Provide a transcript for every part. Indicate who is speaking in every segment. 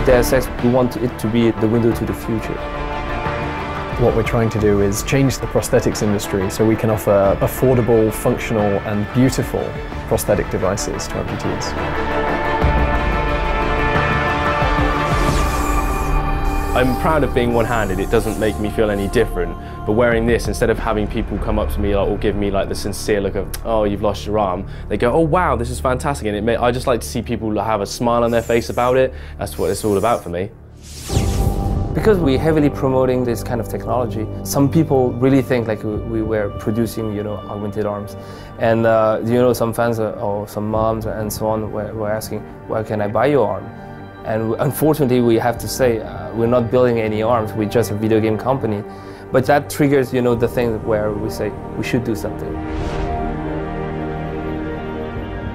Speaker 1: Deus Ex, we want it to be the window to the future.
Speaker 2: What we're trying to do is change the prosthetics industry so we can offer affordable, functional and beautiful prosthetic devices to amputees.
Speaker 3: I'm proud of being one-handed. It doesn't make me feel any different. But wearing this, instead of having people come up to me or give me like the sincere look of, oh, you've lost your arm, they go, oh wow, this is fantastic. And I just like to see people have a smile on their face about it. That's what it's all about for me.
Speaker 1: Because we're heavily promoting this kind of technology, some people really think like we were producing, augmented arms. And some fans or some moms and so on were asking, where can I buy your arm? And unfortunately, we have to say, we're not building any arms, we're just a video game company. But that triggers, the thing where we say, we should do something.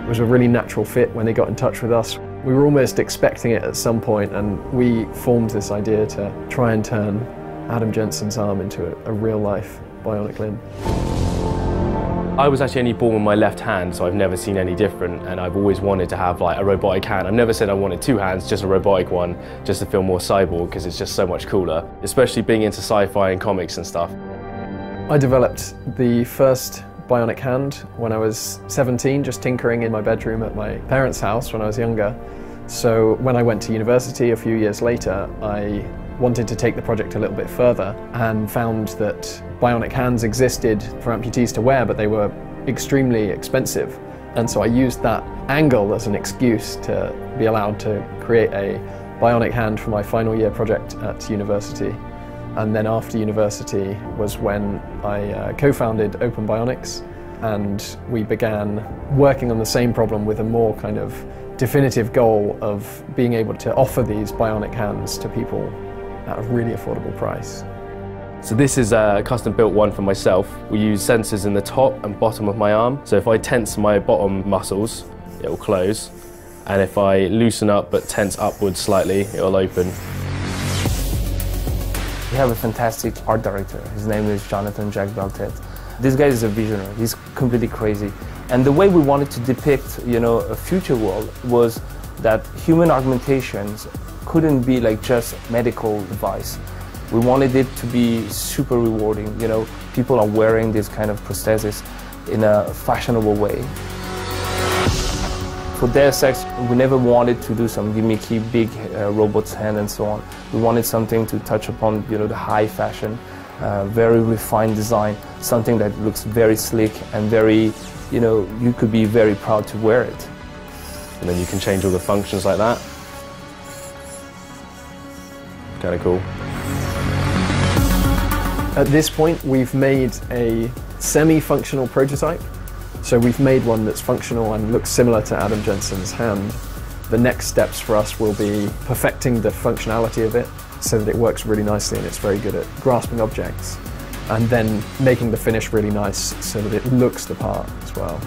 Speaker 2: It was a really natural fit when they got in touch with us. We were almost expecting it at some point, and we formed this idea to try and turn Adam Jensen's arm into a real-life bionic limb.
Speaker 3: I was actually only born with my left hand, so I've never seen any different, and I've always wanted to have like a robotic hand. I've never said I wanted two hands, just a robotic one, just to feel more cyborg, because it's just so much cooler, especially being into sci-fi and comics and stuff.
Speaker 2: I developed the first bionic hand when I was 17, just tinkering in my bedroom at my parents' house when I was younger. So when I went to university a few years later, I wanted to take the project a little bit further and found that bionic hands existed for amputees to wear, but they were extremely expensive. And so I used that angle as an excuse to be allowed to create a bionic hand for my final year project at university. And then after university was when I co-founded Open Bionics, and we began working on the same problem with a more kind of definitive goal of being able to offer these bionic hands to people at a really affordable price.
Speaker 3: So this is a custom built one for myself. We use sensors in the top and bottom of my arm. So if I tense my bottom muscles, it will close. And if I loosen up but tense upwards slightly, it will open.
Speaker 1: We have a fantastic art director. His name is Jonathan Jack Beltet. This guy is a visionary. He's completely crazy. And the way we wanted to depict, a future world was that human augmentations couldn't be like just medical device. We wanted it to be super rewarding. People are wearing this kind of prosthesis in a fashionable way. For Deus Ex, we never wanted to do some gimmicky big robot's hand and so on. We wanted something to touch upon, the high fashion, very refined design, something that looks very slick and very, you could be very proud to wear it.
Speaker 3: And then you can change all the functions like that. Kind of cool.
Speaker 2: At this point, we've made a semi-functional prototype. So we've made one that's functional and looks similar to Adam Jensen's hand. The next steps for us will be perfecting the functionality of it so that it works really nicely and it's very good at grasping objects. And then making the finish really nice so that it looks the part as well.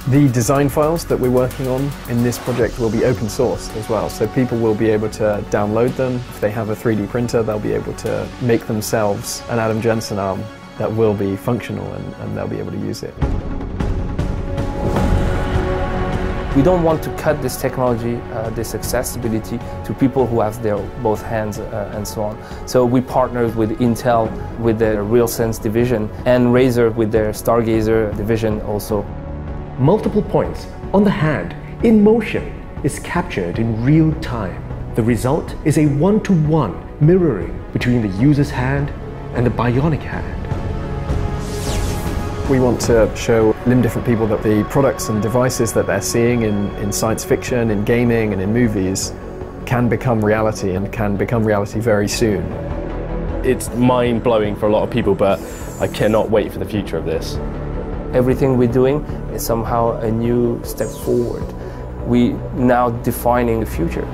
Speaker 2: The design files that we're working on in this project will be open source as well, so people will be able to download them. If they have a 3D printer, they'll be able to make themselves an Adam Jensen arm that will be functional and they'll be able to use it.
Speaker 1: We don't want to cut this technology, this accessibility to people who have their both hands and so on. So we partnered with Intel with their RealSense division and Razer with their Stargazer division also.
Speaker 4: Multiple points on the hand in motion is captured in real time. The result is a one-to-one mirroring between the user's hand and the bionic hand.
Speaker 2: We want to show limb-different people that the products and devices that they're seeing in science fiction, in gaming and in movies can become reality and can become reality very soon.
Speaker 3: It's mind-blowing for a lot of people, but I cannot wait for the future of this.
Speaker 1: Everything we're doing is somehow a new step forward. We're now defining the future.